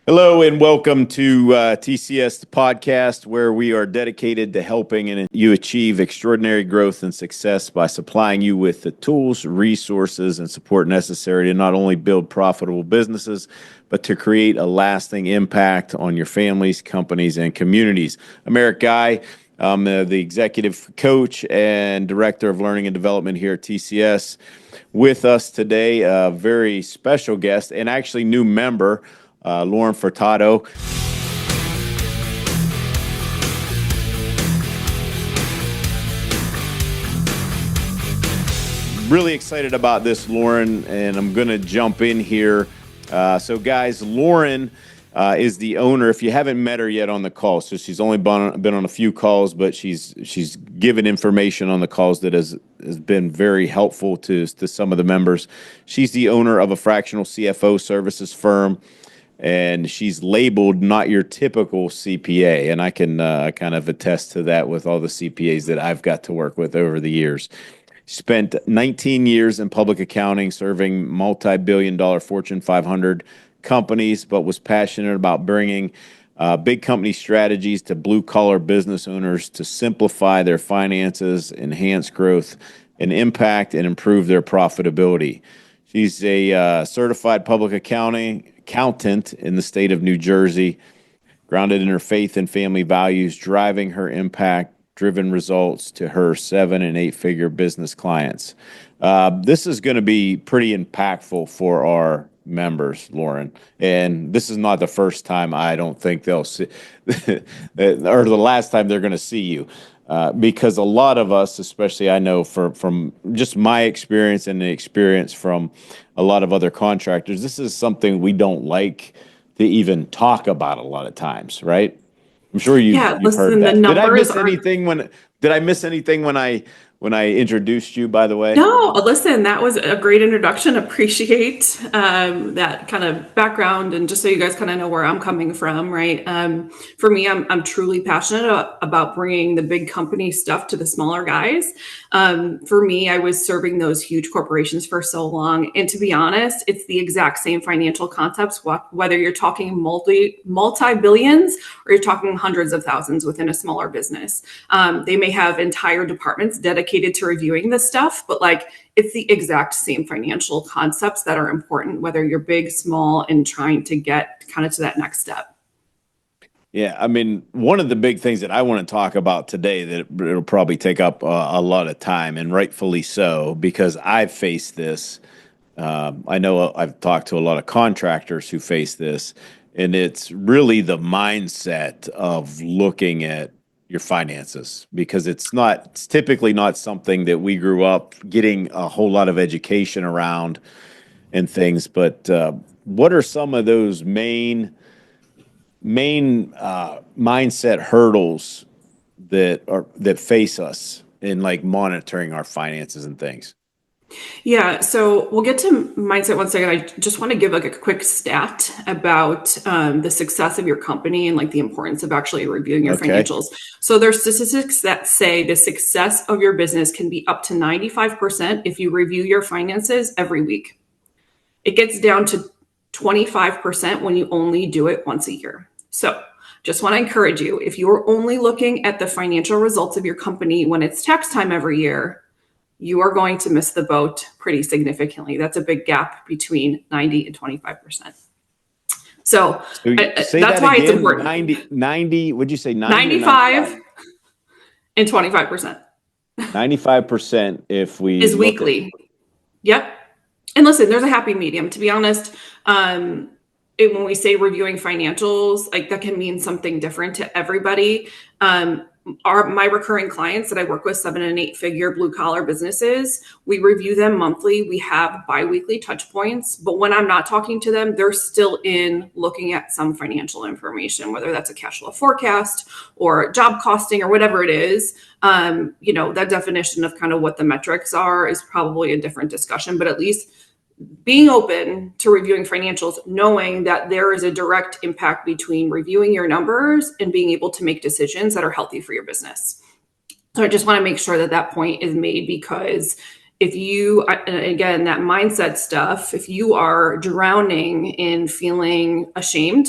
Hello and welcome to TCS the podcast, where we are dedicated to helping you achieve extraordinary growth and success by supplying you with the tools, resources, and support necessary to not only build profitable businesses, but to create a lasting impact on your families, companies, and communities. I'm Eric Guy. I'm the executive coach and director of learning and development here at TCS. With us today, a very special guest and actually new member, Lauren Furtado. Really excited about this, Lauren, and I'm going to jump in here. So guys, Lauren is the owner. If you haven't met her yet on the call, so she's only been on a few calls, but she's given information on the calls that has been very helpful to some of the members. She's the owner of a fractional CFO services firm, and she's labeled not your typical CPA. And I can kind of attest to that with all the CPAs that I've got to work with over the years. Spent 19 years in public accounting, serving multi-billion-dollar Fortune 500 companies, but was passionate about bringing big company strategies to blue-collar business owners to simplify their finances, enhance growth and impact, and improve their profitability. She's a certified public accountant in the state of New Jersey, grounded in her faith and family values, driving her impact-driven results to her 7- and 8-figure business clients. This is going to be pretty impactful for our members, Lauren, and this is not the first time I don't think they'll see, or the last time they're going to see you. Because a lot of us, especially I know from just my experience and the experience from a lot of other contractors, this is something we don't like to even talk about a lot of times, right? I'm sure you've heard that. Did I miss anything when I introduced you, by the way? No, listen, that was a great introduction. Appreciate that kind of background, and just so you guys kind of know where I'm coming from, right? For me, I'm truly passionate about bringing the big company stuff to the smaller guys. For me, I was serving those huge corporations for so long, and to be honest, it's the exact same financial concepts, whether you're talking multi-billions or you're talking hundreds of thousands within a smaller business. They may have entire departments dedicated to reviewing this stuff, but it's the exact same financial concepts that are important, whether you're big, small, and trying to get kind of to that next step. Yeah, I mean, one of the big things that I want to talk about today that it'll probably take up a lot of time, and rightfully so, because I've faced this. I know I've talked to a lot of contractors who face this, and it's really the mindset of looking at your finances, because it's typically not something that we grew up getting a whole lot of education around and things. But what are some of those main mindset hurdles that face us in monitoring our finances and things? Yeah, so we'll get to mindset one second. I just want to give a quick stat about the success of your company and the importance of actually reviewing your financials. So there's statistics that say the success of your business can be up to 95% if you review your finances every week. It gets down to 25% when you only do it once a year. So just want to encourage you, if you're only looking at the financial results of your company when it's tax time every year, you are going to miss the boat pretty significantly. That's a big gap between 90 and 25%. So that's why it's important. 90, would you say 95 and 25%. 95% if we is weekly. Yep. And listen, there's a happy medium. To be honest, when we say reviewing financials, that can mean something different to everybody. My recurring clients that I work with, 7- and 8-figure blue collar businesses, we review them monthly. We have biweekly touch points, but when I'm not talking to them, they're still in looking at some financial information, whether that's a cash flow forecast or job costing or whatever it is. That definition of kind of what the metrics are is probably a different discussion, but at least being open to reviewing financials, knowing that there is a direct impact between reviewing your numbers and being able to make decisions that are healthy for your business. So I just want to make sure that point is made, because if you, again, that mindset stuff, if you are drowning in feeling ashamed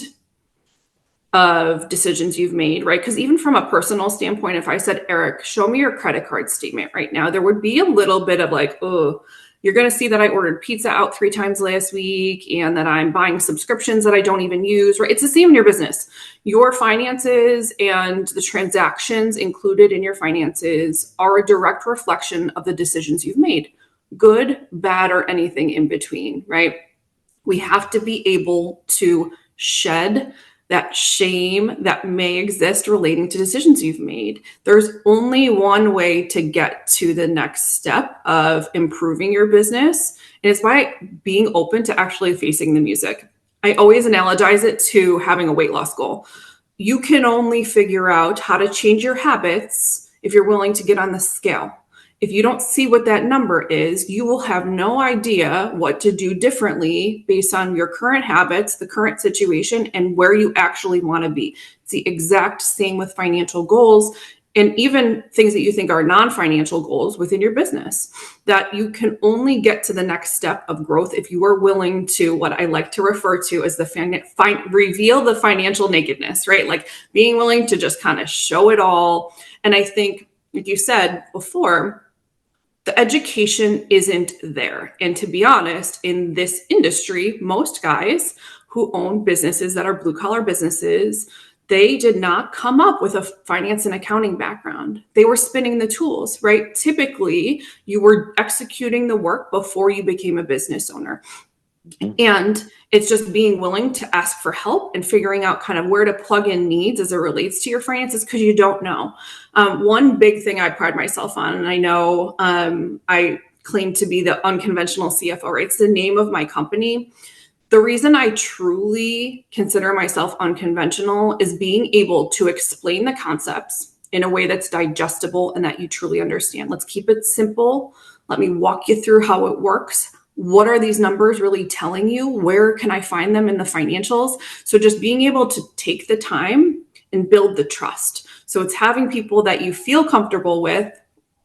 of decisions you've made, right? Because even from a personal standpoint, if I said, Eric, show me your credit card statement right now, there would be a little bit of like, oh, you're going to see that I ordered pizza out 3 times last week and that I'm buying subscriptions that I don't even use, right? It's the same in your business. Your finances and the transactions included in your finances are a direct reflection of the decisions you've made, good, bad, or anything in between, right? We have to be able to shed that shame that may exist relating to decisions you've made. There's only one way to get to the next step of improving your business, and it's by being open to actually facing the music. I always analogize it to having a weight loss goal. You can only figure out how to change your habits if you're willing to get on the scale. If you don't see what that number is, you will have no idea what to do differently based on your current habits, the current situation, and where you actually want to be. It's the exact same with financial goals and even things that you think are non-financial goals within your business, that you can only get to the next step of growth if you are willing to, what I like to refer to as reveal the financial nakedness, right? Like being willing to just kind of show it all. And I think, like you said before, the education isn't there. And to be honest, in this industry, most guys who own businesses that are blue collar businesses, they did not come up with a finance and accounting background. They were spinning the tools, right? Typically, you were executing the work before you became a business owner. And it's just being willing to ask for help and figuring out kind of where to plug in needs as it relates to your finances, because you don't know. One big thing I pride myself on, and I know I claim to be the unconventional CFO, right? It's the name of my company. The reason I truly consider myself unconventional is being able to explain the concepts in a way that's digestible and that you truly understand. Let's keep it simple. Let me walk you through how it works. What are these numbers really telling you? Where can I find them in the financials? So just being able to take the time and build the trust. So it's having people that you feel comfortable with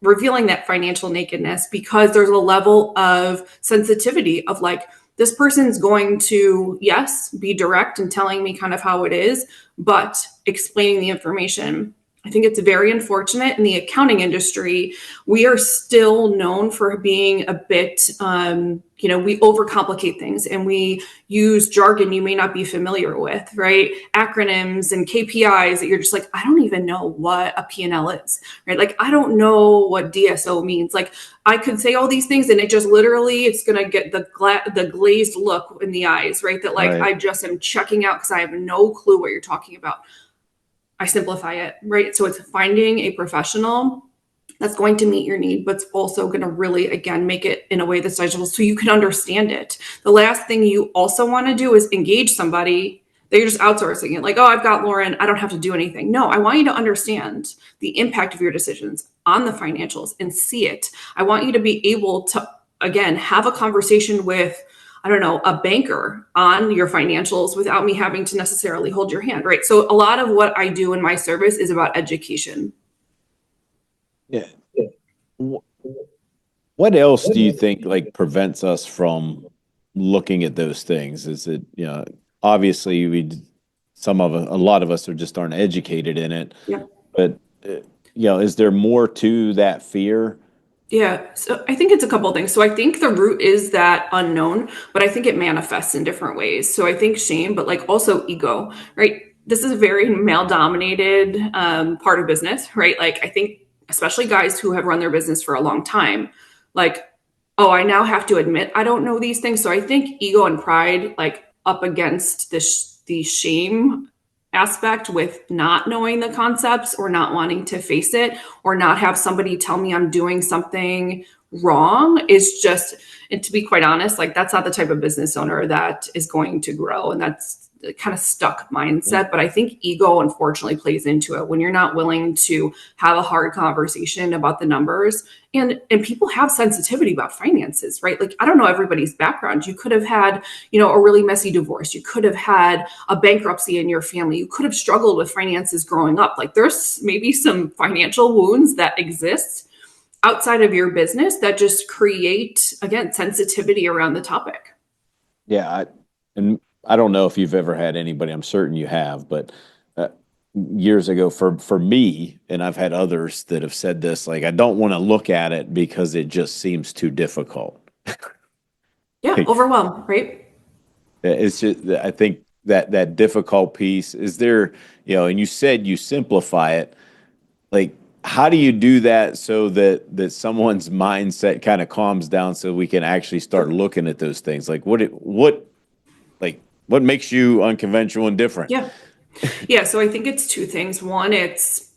revealing that financial nakedness, because there's a level of sensitivity of like, this person's going to, yes, be direct and telling me kind of how it is, but explaining the information. I think it's very unfortunate in the accounting industry. We are still known for being a bit, we overcomplicate things and we use jargon you may not be familiar with, right? Acronyms and KPIs that you're just like, I don't even know what a P&L is, right? Like, I don't know what DSO means. Like, I could say all these things and it just literally, it's going to get the glazed look in the eyes, right? That like, right. I just am checking out because I have no clue what you're talking about. I simplify it, right? So it's finding a professional that's going to meet your need, but it's also going to really, again, make it in a way that's digestible so you can understand it. The last thing you also want to do is engage somebody that you're just outsourcing it. Like, oh, I've got Lauren, I don't have to do anything. No, I want you to understand the impact of your decisions on the financials and see it. I want you to be able to, again, have a conversation with, I don't know, a banker on your financials without me having to necessarily hold your hand, right? So a lot of what I do in my service is about education. Yeah. What else do you think like prevents us from looking at those things? Is it, obviously a lot of us just aren't educated in it, yeah. But is there more to that fear? Yeah. So I think it's a couple of things. So I think the root is that unknown, but I think it manifests in different ways. So I think shame, but like also ego, right? This is a very male dominated part of business, right? Like I think especially guys who have run their business for a long time, like, oh, I now have to admit I don't know these things. So I think ego and pride like up against the shame aspect with not knowing the concepts or not wanting to face it or not have somebody tell me I'm doing something wrong is just, and to be quite honest, like that's not the type of business owner that is going to grow. And that's the kind of stuck mindset. But I think ego unfortunately plays into it when you're not willing to have a hard conversation about the numbers. And people have sensitivity about finances, right? Like, I don't know everybody's background. You could have had, a really messy divorce. You could have had a bankruptcy in your family. You could have struggled with finances growing up. Like there's maybe some financial wounds that exist outside of your business that just create, again, sensitivity around the topic. Yeah. And I don't know if you've ever had anybody, I'm certain you have, but uh, years ago for me, and I've had others that have said this, like, I don't want to look at it because it just seems too difficult. Yeah, Like, overwhelm, right? it's just, I think that difficult piece is there, and you said you simplify it. Like, how do you do that so that someone's mindset kind of calms down so we can actually start Sure. looking at those things? Like, what makes you unconventional and different? Yeah. Yeah, so I think it's two things. One,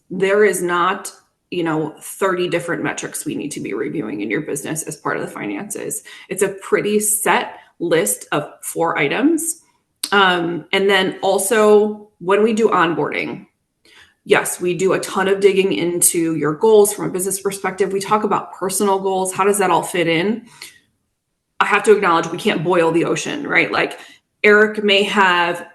there is not, 30 different metrics we need to be reviewing in your business as part of the finances. It's a pretty set list of 4 items. And then also when we do onboarding, yes, we do a ton of digging into your goals from a business perspective. We talk about personal goals. How does that all fit in? I have to acknowledge we can't boil the ocean, right? Like Eric may have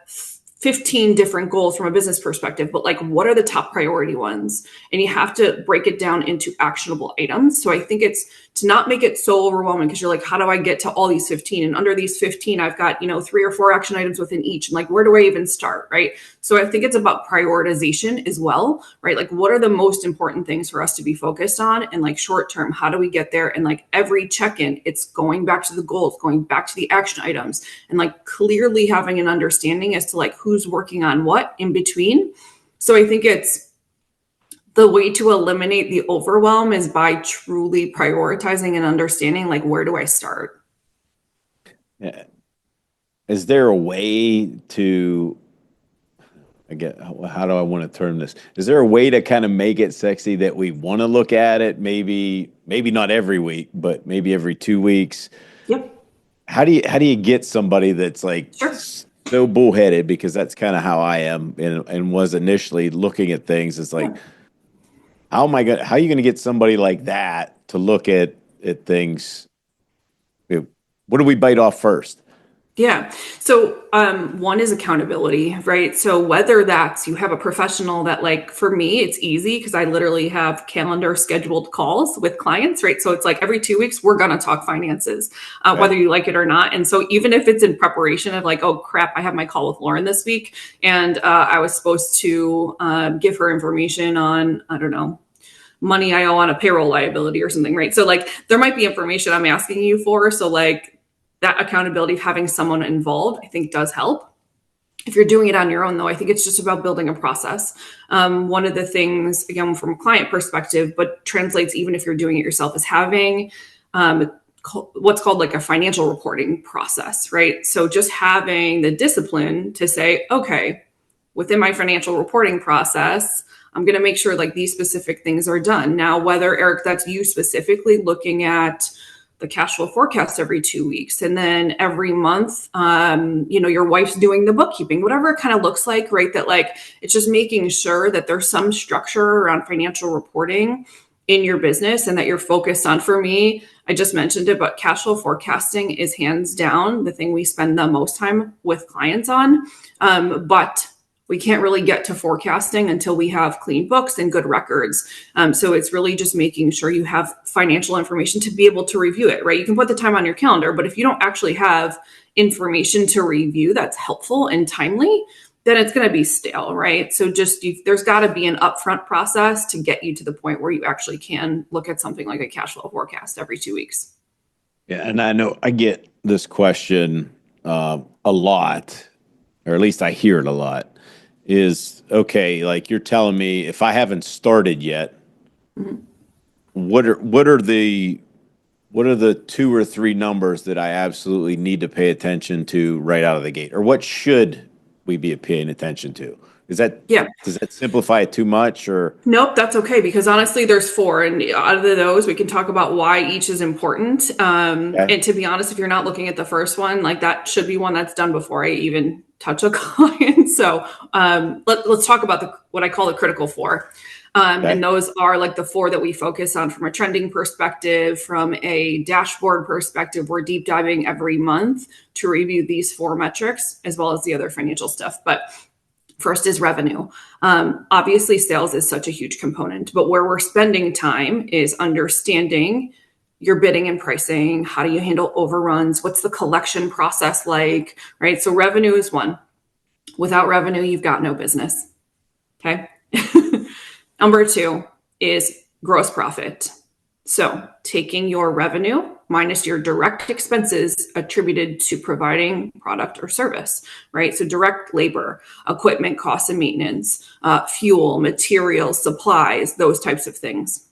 15 different goals from a business perspective, but like what are the top priority ones? And you have to break it down into actionable items. So I think it's to not make it so overwhelming because you're like, how do I get to all these 15? And under these 15, I've got, 3 or 4 action items within each. And like, where do I even start? Right. So I think it's about prioritization as well, right? Like, what are the most important things for us to be focused on? And like short term, how do we get there? And like every check-in, it's going back to the goals, going back to the action items, and like clearly having an understanding as to like who's working on what in between. So I think it's the way to eliminate the overwhelm is by truly prioritizing and understanding like where do I start? Yeah. Is there a way to, again, how do I want to term this? Is there a way to kind of make it sexy that we want to look at it? Maybe not every week, but maybe every 2 weeks. Yep. How do you get somebody that's like Sure. so bullheaded, because that's kind of how I am and was initially looking at things. It's like, Yeah. how are you gonna get somebody like that to look at things? What do we bite off first? Yeah. So one is accountability, right? So whether that's you have a professional that like for me, it's easy because I literally have calendar scheduled calls with clients, right? So it's like every 2 weeks, we're going to talk finances, whether Right. you like it or not. And so even if it's in preparation of like, oh crap, I have my call with Lauren this week and I was supposed to give her information on, I don't know, money I owe on a payroll liability or something, right? So like there might be information I'm asking you for. So like that accountability of having someone involved, I think does help. If you're doing it on your own, though, I think it's just about building a process. One of the things, again, from a client perspective, but translates even if you're doing it yourself, is having what's called like a financial reporting process, right? So just having the discipline to say, okay, within my financial reporting process, I'm going to make sure like these specific things are done. Now, whether Eric, that's you specifically looking at the cash flow forecast every 2 weeks. And then every month, your wife's doing the bookkeeping, whatever it kind of looks like, right? That like, it's just making sure that there's some structure around financial reporting in your business and that you're focused on. For me, I just mentioned it, but cash flow forecasting is hands down the thing we spend the most time with clients on. But we can't really get to forecasting until we have clean books and good records. So it's really just making sure you have financial information to be able to review it, right? You can put the time on your calendar, but if you don't actually have information to review that's helpful and timely, then it's going to be stale, right? So there's got to be an upfront process to get you to the point where you actually can look at something like a cash flow forecast every 2 weeks. Yeah, and I know I get this question a lot, or at least I hear it a lot. Is okay, like you're telling me if I haven't started yet, Mm-hmm. what are the 2 or 3 numbers that I absolutely need to pay attention to right out of the gate, or what should we be paying attention to? Yeah. Does that simplify it too much, or? Nope, that's okay because honestly, there's 4, and out of those, we can talk about why each is important. Okay. And to be honest, if you're not looking at the first one, like that should be one that's done before I even touch a client. So let's talk about what I call the critical 4. Okay. And those are like the 4 that we focus on from a trending perspective, from a dashboard perspective. We're deep diving every month to review these 4 metrics as well as the other financial stuff. But first is revenue. Obviously, sales is such a huge component, but where we're spending time is understanding your bidding and pricing. How do you handle overruns? What's the collection process like, right? So revenue is one. Without revenue, you've got no business. Okay. Number 2 is gross profit. So taking your revenue minus your direct expenses attributed to providing product or service, right? So direct labor, equipment costs and maintenance, fuel, materials, supplies, those types of things.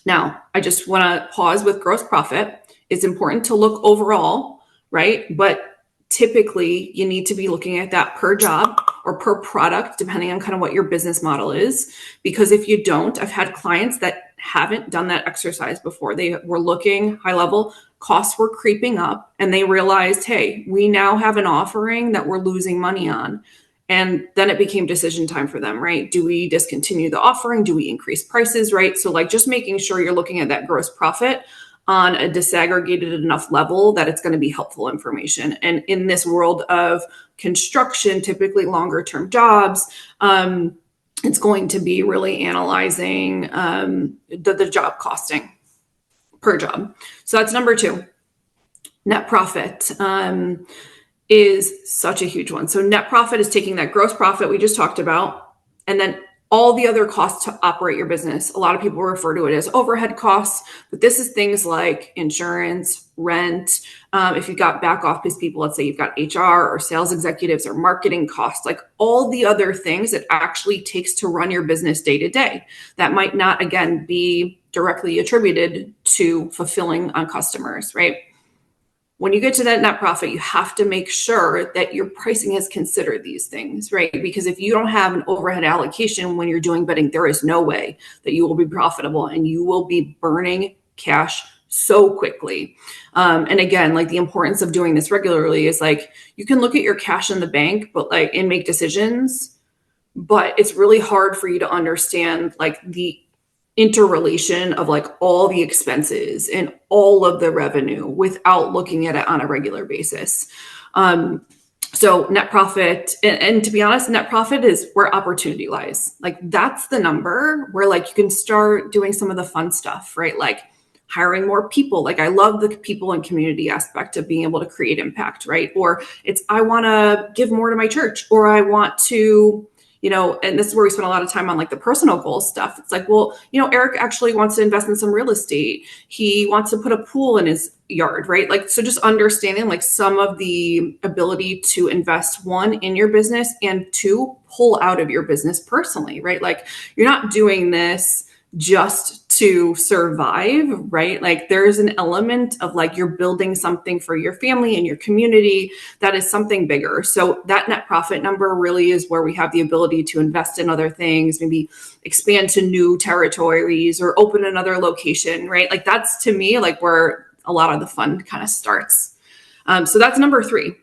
Now, I just want to pause with gross profit. It's important to look overall, right? But typically you need to be looking at that per job or per product, depending on kind of what your business model is. Because if you don't, I've had clients that haven't done that exercise before. They were looking high level, costs were creeping up, and they realized, hey, we now have an offering that we're losing money on. And then it became decision time for them, right? Do we discontinue the offering? Do we increase prices, right? So like just making sure you're looking at that gross profit on a disaggregated enough level that it's going to be helpful information. And in this world of construction, typically longer term jobs, it's going to be really analyzing the job costing per job. So that's number 2. Net profit is such a huge one. So net profit is taking that gross profit we just talked about, and then all the other costs to operate your business. A lot of people refer to it as overhead costs, but this is things like insurance, rent. If you've got back office people, let's say you've got HR or sales executives or marketing costs, like all the other things it actually takes to run your business day to day. That might not, again, be directly attributed to fulfilling on customers, right? When you get to that net profit, you have to make sure that your pricing has considered these things, right? Because if you don't have an overhead allocation when you're doing bidding, there is no way that you will be profitable and you will be burning cash so quickly. And again, like the importance of doing this regularly is like, you can look at your cash in the bank, but like, and make decisions, but it's really hard for you to understand like the interrelation of like all the expenses and all of the revenue without looking at it on a regular basis. So net profit, and to be honest, net profit is where opportunity lies. Like that's the number where like you can start doing some of the fun stuff, right? Like hiring more people. Like I love the people and community aspect of being able to create impact, right? Or it's, I want to give more to my church, or I want to, you know, and this is where we spend a lot of time on like the personal goals stuff. It's like, well, you know, Eric actually wants to invest in some real estate. He wants to put a pool in his yard, right? Like, so just understanding like some of the ability to invest, 1, in your business, and 2, pull out of your business personally, right? Like you're not doing this just to survive, right? Like there's an element of like you're building something for your family and your community that is something bigger. So that net profit number really is where we have the ability to invest in other things, maybe expand to new territories or open another location, right? Like that's to me like where a lot of the fun kind of starts. So that's number 3.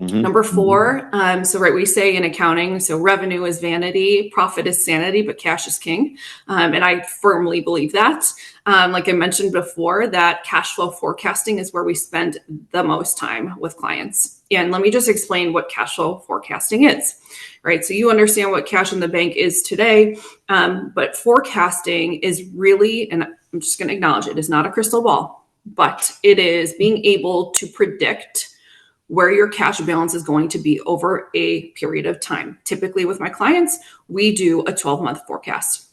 Mm-hmm. Number 4, so right, we say in accounting, so revenue is vanity, profit is sanity, but cash is king. And I firmly believe that. Like I mentioned before, that cash flow forecasting is where we spend the most time with clients. And let me just explain what cash flow forecasting is, right? So you understand what cash in the bank is today, but forecasting is really, and I'm just going to acknowledge it is not a crystal ball, but it is being able to predict where your cash balance is going to be over a period of time. Typically with my clients, we do a 12-month forecast.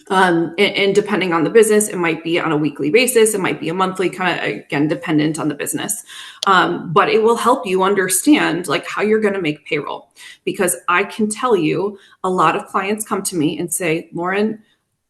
And depending on the business, it might be on a weekly basis. It might be a monthly, kind of, again, dependent on the business. But it will help you understand like how you're going to make payroll. Because I can tell you a lot of clients come to me and say, Lauren,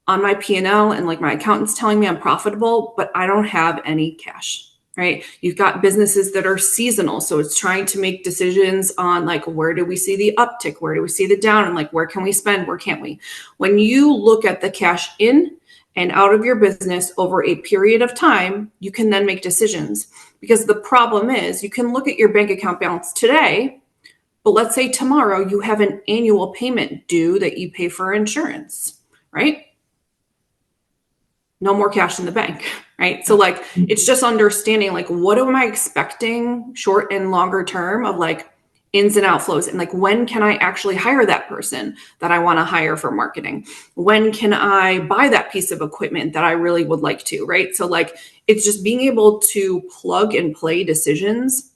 on my P&L and like my accountant's telling me I'm profitable, but I don't have any cash. Right? You've got businesses that are seasonal. So it's trying to make decisions on like, where do we see the uptick? Where do we see the down? And like, where can we spend? Where can't we? When you look at the cash in and out of your business over a period of time, you can then make decisions. Because the problem is you can look at your bank account balance today, but let's say tomorrow you have an annual payment due that you pay for insurance, right? No more cash in the bank, right? So like, it's just understanding like, what am I expecting short and longer term of like ins and outflows? And like, when can I actually hire that person that I want to hire for marketing? When can I buy that piece of equipment that I really would like to, right? So like, it's just being able to plug and play decisions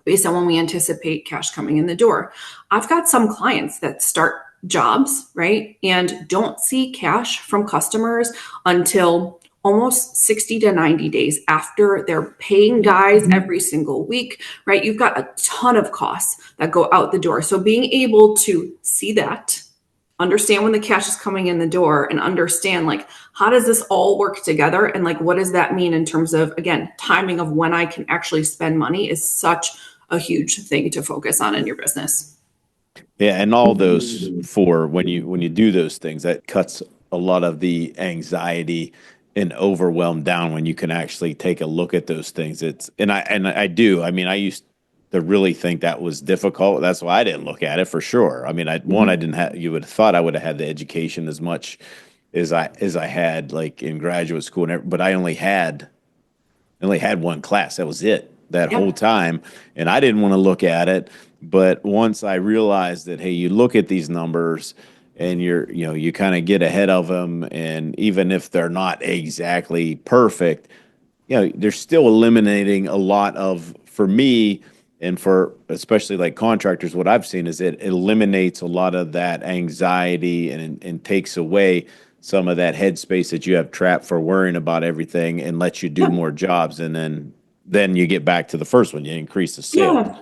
based on when we anticipate cash coming in the door. I've got some clients that start jobs, right? And don't see cash from customers until almost 60 to 90 days after they're paying guys every single week, right? You've got a ton of costs that go out the door. So being able to see that, understand when the cash is coming in the door, and understand like, how does this all work together? And like, what does that mean in terms of, again, timing of when I can actually spend money is such a huge thing to focus on in your business. Yeah, and all those when you do those things, that cuts a lot of the anxiety and overwhelm down when you can actually take a look at those things. I do. I mean, I used to really think that was difficult. That's why I didn't look at it for sure. I mean, I didn't have. You would have thought I would have had the education as much as I had like in graduate school, but I only had one class. That was it that whole time, and I didn't want to look at it. But once I realized that, hey, you look at these numbers and you kind of get ahead of them, and even if they're not exactly perfect, they're still eliminating a lot of, for me, and for especially like contractors, what I've seen is it eliminates a lot of that anxiety and takes away some of that headspace that you have trapped for worrying about everything, and lets you do more jobs. And then you get back to the first one, you increase the sales.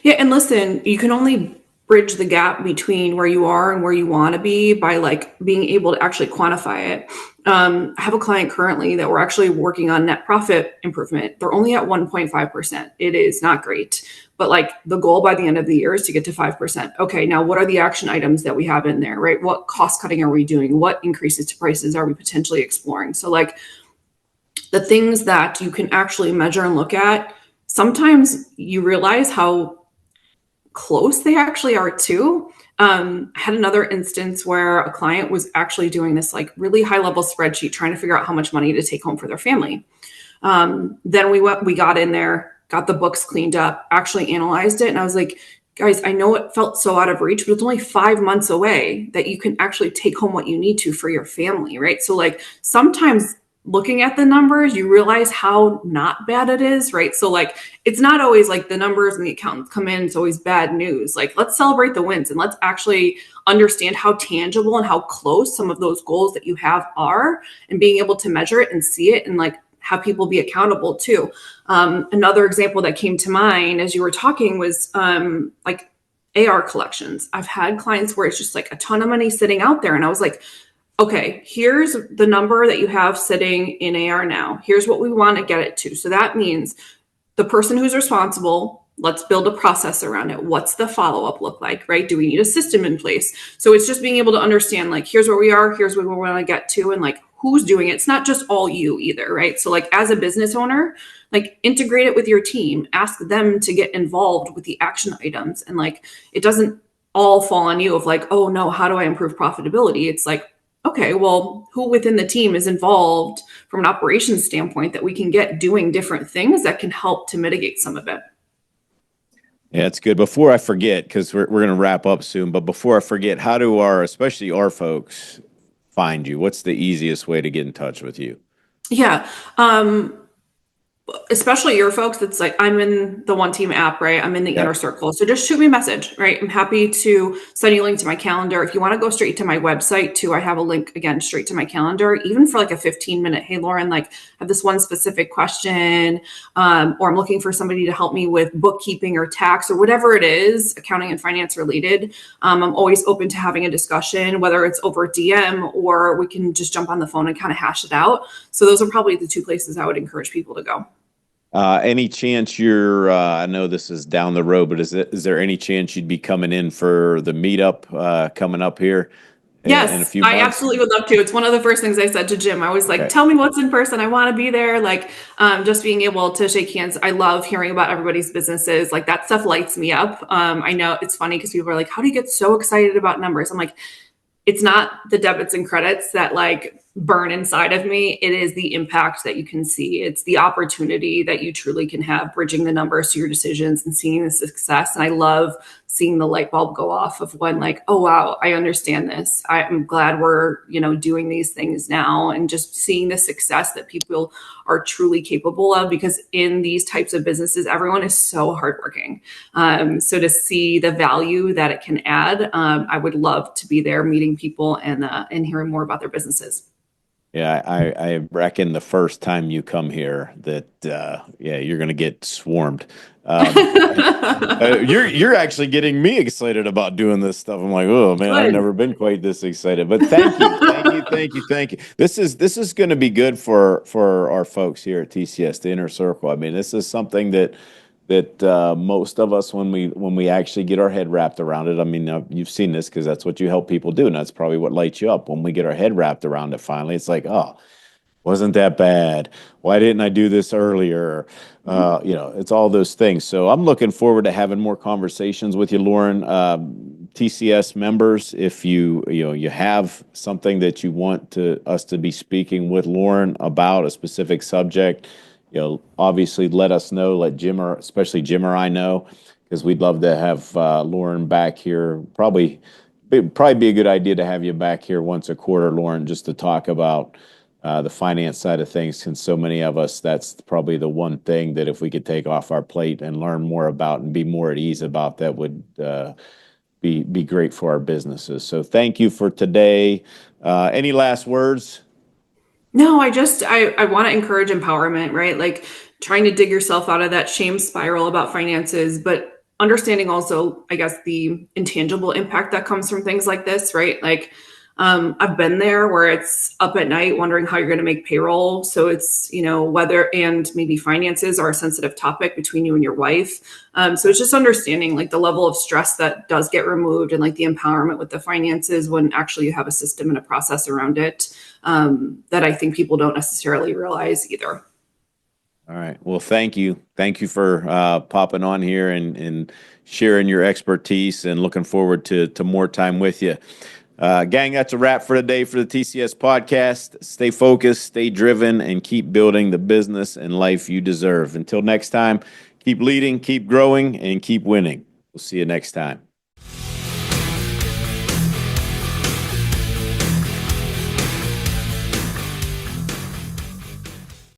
Yeah. And listen, you can only bridge the gap between where you are and where you want to be by like being able to actually quantify it. I have a client currently that we're actually working on net profit improvement. They're only at 1.5%. It is not great, but like the goal by the end of the year is to get to 5%. Okay. Now what are the action items that we have in there, right? What cost cutting are we doing? What increases to prices are we potentially exploring? So like the things that you can actually measure and look at, sometimes you realize how close they actually are too. I had another instance where a client was actually doing this like really high level spreadsheet, trying to figure out how much money to take home for their family. Then we got in there, got the books cleaned up, actually analyzed it. And I was like, guys, I know it felt so out of reach, but it's only 5 months away that you can actually take home what you need to for your family, right? So like sometimes looking at the numbers, you realize how not bad it is, right? So like, it's not always like the numbers and the accountants come in, it's always bad news. Like, let's celebrate the wins and let's actually understand how tangible and how close some of those goals that you have are, and being able to measure it and see it and like have people be accountable too. Another example that came to mind as you were talking was like AR collections. I've had clients where it's just like a ton of money sitting out there. And I was like, okay, here's the number that you have sitting in AR now. Here's what we want to get it to. So that means the person who's responsible, let's build a process around it. What's the follow-up look like, right? Do we need a system in place? So it's just being able to understand, like, here's where we are, here's where we want to get to, and like who's doing it. It's not just all you either, right? So like as a business owner, like integrate it with your team, ask them to get involved with the action items. And like, it doesn't all fall on you of like, oh no, how do I improve profitability? It's like, okay, well, who within the team is involved from an operations standpoint that we can get doing different things that can help to mitigate some of it? Yeah, it's good. Before I forget, because we're going to wrap up soon, but before I forget, how do especially our folks find you? What's the easiest way to get in touch with you? Yeah. Especially your folks, it's like, I'm in the One Team app, right? I'm in the inner circle. So just shoot me a message, right? I'm happy to send you a link to my calendar. If you want to go straight to my website too, I have a link again, straight to my calendar, even for like a 15-minute, hey, Lauren, like I have this one specific question, or I'm looking for somebody to help me with bookkeeping or tax or whatever it is, accounting and finance related. I'm always open to having a discussion, whether it's over DM or we can just jump on the phone and kind of hash it out. So those are probably the two places I would encourage people to go. Any chance I know this is down the road, but is there any chance you'd be coming in for the meetup coming up here in a few months? I absolutely would love to. It's one of the first things I said to Jim. I was like, tell me what's in person. I want to be there. Like, just being able to shake hands. I love hearing about everybody's businesses. Like that stuff lights me up. I know it's funny because people are like, how do you get so excited about numbers? I'm like, it's not the debits and credits that like burn inside of me. It is the impact that you can see. It's the opportunity that you truly can have, bridging the numbers to your decisions and seeing the success. And I love seeing the light bulb go off of when, like, oh wow, I understand this. I'm glad we're, doing these things now, and just seeing the success that people are truly capable of, because in these types of businesses, everyone is so hardworking. So to see the value that it can add, I would love to be there meeting people and hearing more about their businesses. Yeah, I reckon the first time you come here that you're going to get swarmed. You're actually getting me excited about doing this stuff. I'm like, oh man, I've never been quite this excited. But thank you. This is going to be good for our folks here at TCS, the Inner Circle. I mean, this is something that most of us, when we actually get our head wrapped around it. I mean, you've seen this because that's what you help people do, and that's probably what lights you up. When we get our head wrapped around it, finally, it's like, oh, wasn't that bad? Why didn't I do this earlier? It's all those things. So I'm looking forward to having more conversations with you, Lauren. TCS members, if you have something that you want us to be speaking with Lauren about a specific subject, obviously let us know. Let Jim, especially Jim or I, know, because we'd love to have Lauren back here. It'd probably be a good idea to have you back here once a quarter, Lauren, just to talk about the finance side of things. Since so many of us, that's probably the one thing that if we could take off our plate and learn more about and be more at ease about, that would be great for our businesses. So thank you for today. Any last words? No, I want to encourage empowerment, right? Like trying to dig yourself out of that shame spiral about finances, but understanding also, I guess, the intangible impact that comes from things like this, right? Like I've been there where it's up at night wondering how you're going to make payroll. So it's, whether and maybe finances are a sensitive topic between you and your wife. So it's just understanding like the level of stress that does get removed, and like the empowerment with the finances when actually you have a system and a process around it, that I think people don't necessarily realize either. All right. Well, thank you. Thank you for popping on here and sharing your expertise, and looking forward to more time with you. Gang, that's a wrap for today for the TCS podcast. Stay focused, stay driven, and keep building the business and life you deserve. Until next time, keep leading, keep growing, and keep winning. We'll see you next time.